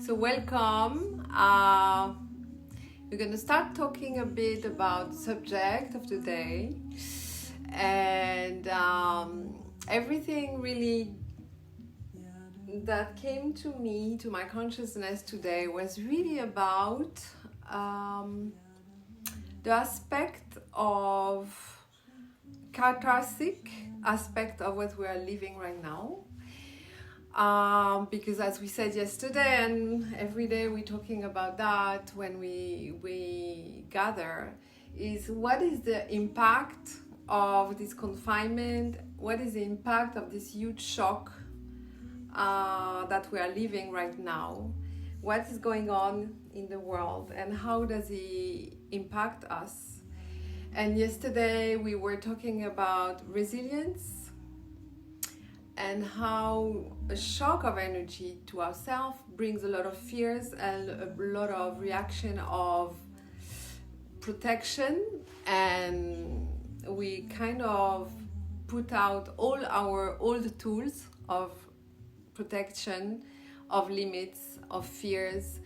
So welcome. We're going to start talking a bit about the subject of today, and everything really that came to me, to my consciousness today, was really about the aspect of cathartic aspect of what we are living right now. Because as we said yesterday, and every day we're talking about that when we gather, is what is the impact of this confinement? What is the impact of this huge shock that we are living right now? What is going on in the world, and how does it impact us? And yesterday we were talking about resilience and how a shock of energy to ourselves brings a lot of fears and a lot of reaction of protection, and we kind of put out all our old tools of protection, of limits, of fears,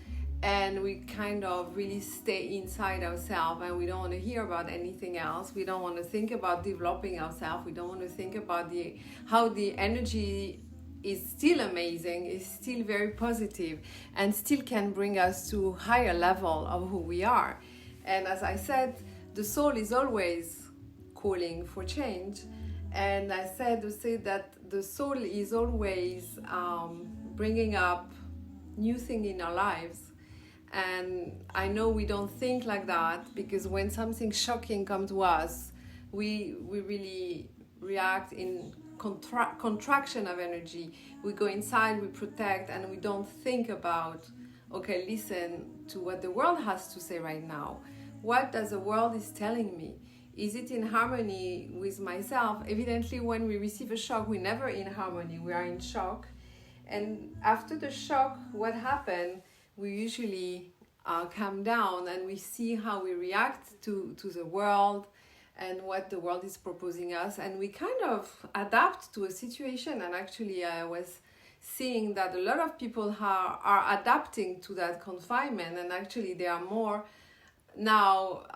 and we kind of really stay inside ourselves, and we don't want to hear about anything else. We don't want to think about developing ourselves. We don't want to think about how the energy is still amazing, is still very positive, and still can bring us to a higher level of who we are. And as I said, the soul is always calling for change, and I said to say that the soul is always bringing up new things in our lives. And I know we don't think like that, because when something shocking comes to us, we really react in contraction of energy. We go inside, we protect, and we don't think about, okay, listen to what the world has to say right now. What does the world is telling me? Is it in harmony with myself? Evidently, when we receive a shock, we're never in harmony. We are in shock. And after the shock, what happened? We usually calm down, and we see how we react to the world and what the world is proposing us, and we kind of adapt to a situation. And actually I was seeing that a lot of people are adapting to that confinement, and actually they are more now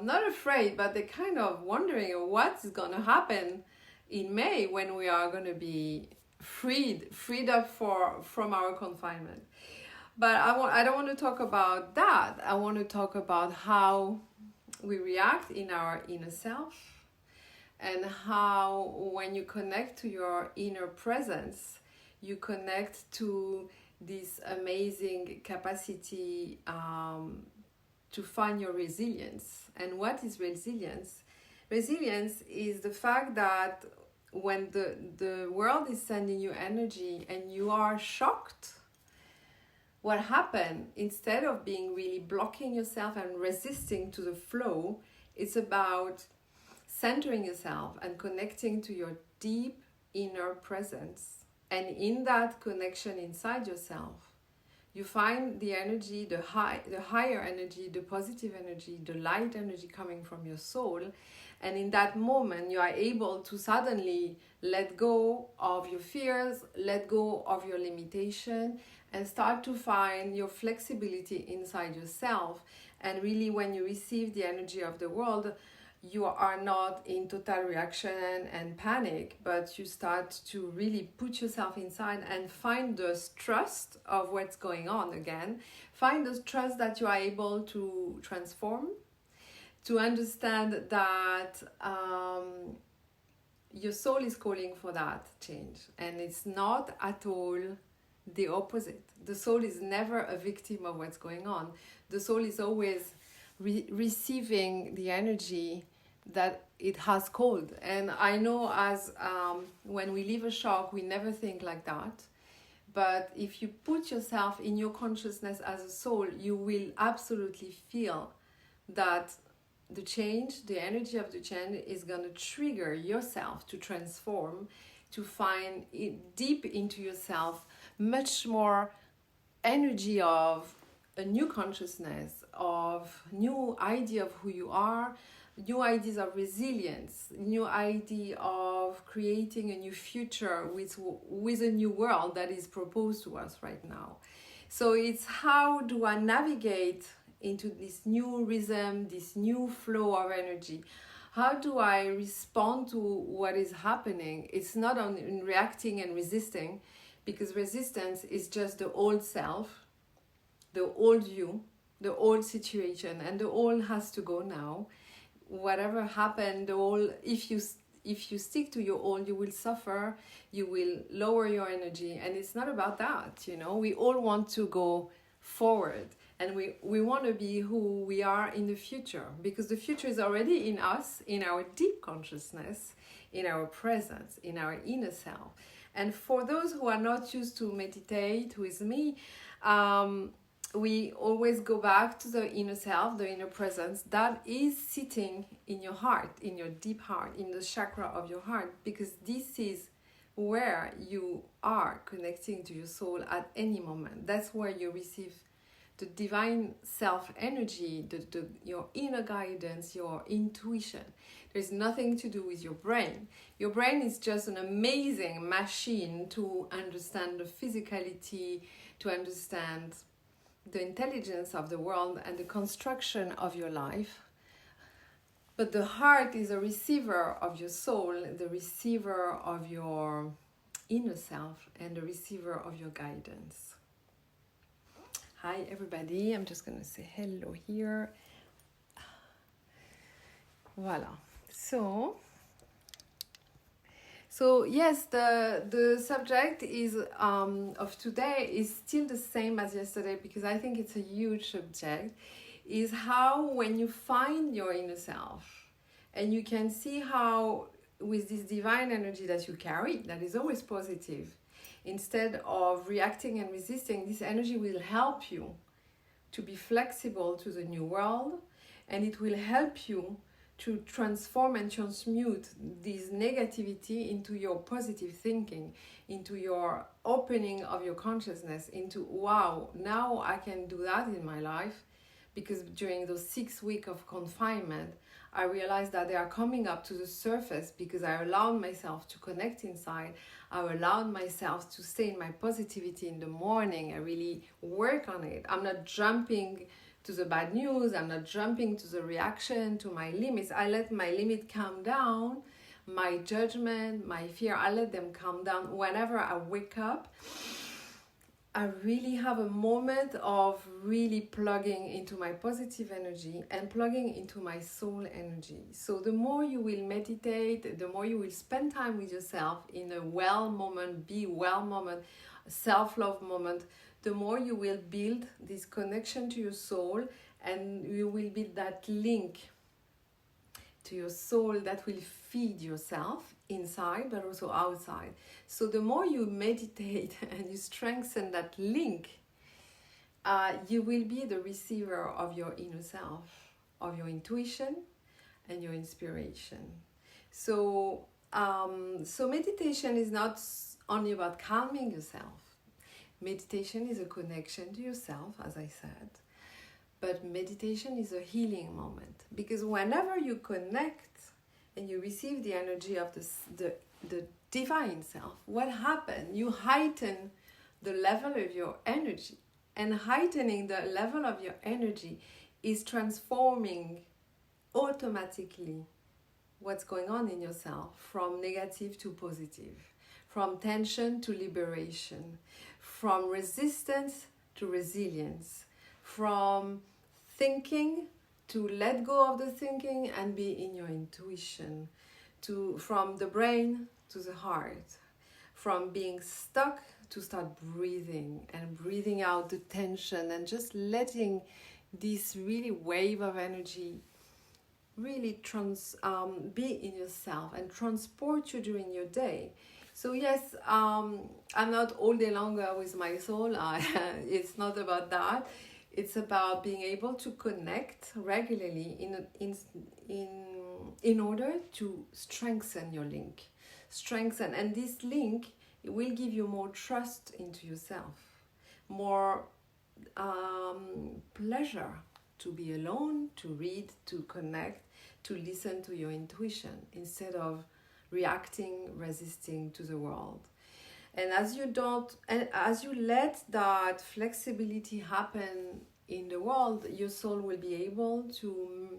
not afraid, but they're kind of wondering what is going to happen in May when we are going to be freed up from our confinement. But I don't want to talk about that. I want to talk about how we react in our inner self, and how when you connect to your inner presence, you connect to this amazing capacity to find your resilience. And what is resilience? Resilience is the fact that when the world is sending you energy and you are shocked, what happened, instead of being really blocking yourself and resisting to the flow, it's about centering yourself and connecting to your deep inner presence. And in that connection inside yourself, you find the energy, the higher energy, the positive energy, the light energy coming from your soul. And in that moment, you are able to suddenly let go of your fears, let go of your limitation, and start to find your flexibility inside yourself. And really, when you receive the energy of the world, you are not in total reaction and panic, but you start to really put yourself inside and find the trust of what's going on again. Find the trust that you are able to transform, to understand that your soul is calling for that change. And it's not at all the opposite. The soul is never a victim of what's going on. The soul is always receiving the energy that it has called. And I know as when we live a shock, we never think like that. But if you put yourself in your consciousness as a soul, you will absolutely feel that the change, the energy of the change is going to trigger yourself to transform, to find it deep into yourself much more energy of a new consciousness, of new idea of who you are, new ideas of resilience, new idea of creating a new future with a new world that is proposed to us right now. So it's how do I navigate into this new rhythm, this new flow of energy? How do I respond to what is happening? It's not on in reacting and resisting, because resistance is just the old self, the old you, the old situation, and the old has to go now. Whatever happened, the old, if you stick to your old, you will suffer, you will lower your energy, and it's not about that. We all want to go forward, and we want to be who we are in the future, because the future is already in us, in our deep consciousness, in our presence, in our inner self. And for those who are not used to meditate with me, we always go back to the inner self, the inner presence that is sitting in your heart, in your deep heart, in the chakra of your heart, because this is where you are connecting to your soul at any moment. That's where you receive the divine self energy, your inner guidance, your intuition. There's nothing to do with your brain. Your brain is just an amazing machine to understand the physicality, to understand the intelligence of the world and the construction of your life. But the heart is a receiver of your soul, the receiver of your inner self, and the receiver of your guidance. Hi everybody, I'm just going to say hello here. Voila. So yes, the subject is of today is still the same as yesterday, because I think it's a huge subject, is how when you find your inner self and you can see how with this divine energy that you carry, that is always positive, instead of reacting and resisting, this energy will help you to be flexible to the new world, and it will help you to transform and transmute this negativity into your positive thinking, into your opening of your consciousness, into, wow, now I can do that in my life. Because during those 6 weeks of confinement, I realized that they are coming up to the surface because I allowed myself to connect inside. I allowed myself to stay in my positivity in the morning. I really work on it. I'm not jumping to the bad news, I'm not jumping to the reaction, to my limits. I let my limit calm down, my judgment, my fear, I let them calm down. Whenever I wake up, I really have a moment of really plugging into my positive energy and plugging into my soul energy. So the more you will meditate, the more you will spend time with yourself in a well moment, be well moment, self-love moment, the more you will build this connection to your soul, and you will build that link to your soul that will feed yourself inside but also outside. So the more you meditate and you strengthen that link, you will be the receiver of your inner self, of your intuition and your inspiration. So meditation is not only about calming yourself. Meditation is a connection to yourself, as I said, but meditation is a healing moment, because whenever you connect and you receive the energy of the divine self, what happens? You heighten the level of your energy, and heightening the level of your energy is transforming automatically what's going on in yourself, from negative to positive, from tension to liberation, from resistance to resilience, from thinking to let go of the thinking and be in your intuition, from the brain to the heart, from being stuck to start breathing and breathing out the tension, and just letting this really wave of energy really be in yourself and transport you during your day. So yes, I'm not all day long with my soul. It's not about that. It's about being able to connect regularly in order to strengthen your link. And this link, it will give you more trust into yourself, more pleasure to be alone, to read, to connect, to listen to your intuition instead of reacting, resisting to the world. And as you let that flexibility happen in the world, your soul will be able to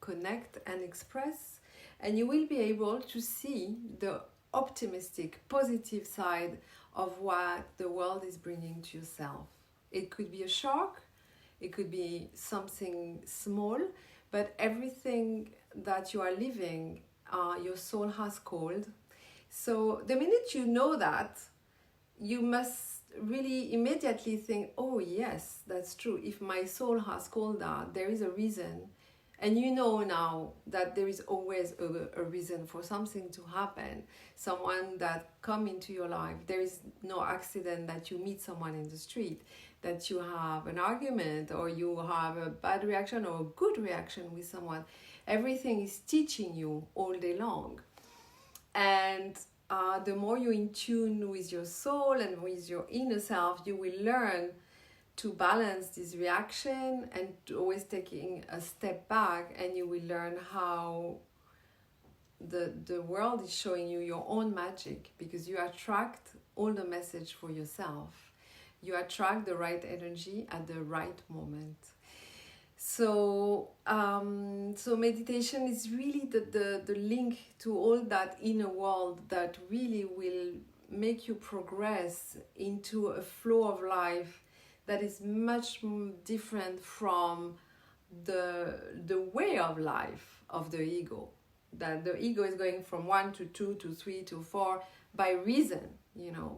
connect and express, and you will be able to see the optimistic, positive side of what the world is bringing to yourself. It could be a shock, it could be something small, but everything that you are living, your soul has called. So the minute you know that, you must really immediately think, oh yes, that's true. If my soul has called that, there is a reason. And you know now that there is always a reason for something to happen. Someone that come into your life. There is no accident that you meet someone in the street, that you have an argument, or you have a bad reaction or a good reaction with someone. Everything is teaching you all day long. And the more you're in tune with your soul and with your inner self, you will learn to balance this reaction and to always taking a step back, and you will learn how the world is showing you your own magic, because you attract all the message for yourself. You attract the right energy at the right moment. So meditation is really the link to all that inner world that really will make you progress into a flow of life that is much different from the way of life of the ego. That the ego is going from 1 to 2 to 3 to 4 by reason,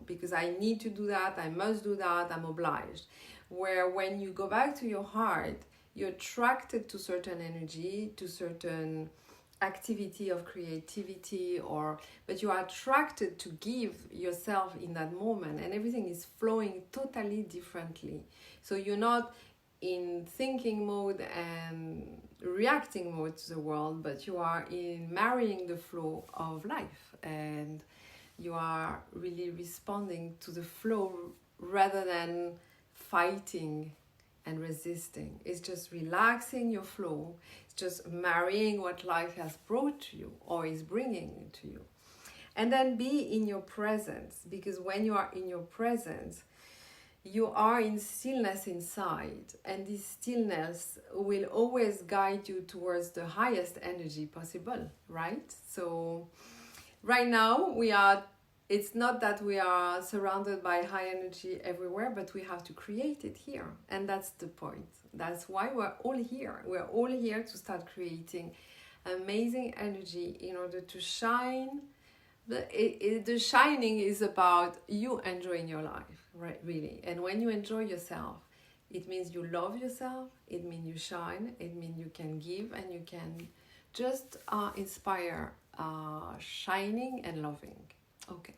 because I need to do that, I must do that, I'm obliged. Where when you go back to your heart, you're attracted to certain energy, to certain activity of creativity, but you are attracted to give yourself in that moment, and everything is flowing totally differently. So you're not in thinking mode and reacting mode to the world, but you are in marrying the flow of life, and you are really responding to the flow rather than fighting and resisting. It's just relaxing your flow. It's just marrying what life has brought to you or is bringing to you. And then be in your presence, because when you are in your presence, you are in stillness inside, and this stillness will always guide you towards the highest energy possible, right? So right now it's not that we are surrounded by high energy everywhere, but we have to create it here. And that's the point. That's why we're all here. We're all here to start creating amazing energy in order to shine. The shining is about you enjoying your life, right? Really. And when you enjoy yourself, it means you love yourself. It means you shine. It means you can give, and you can just inspire shining and loving. Okay.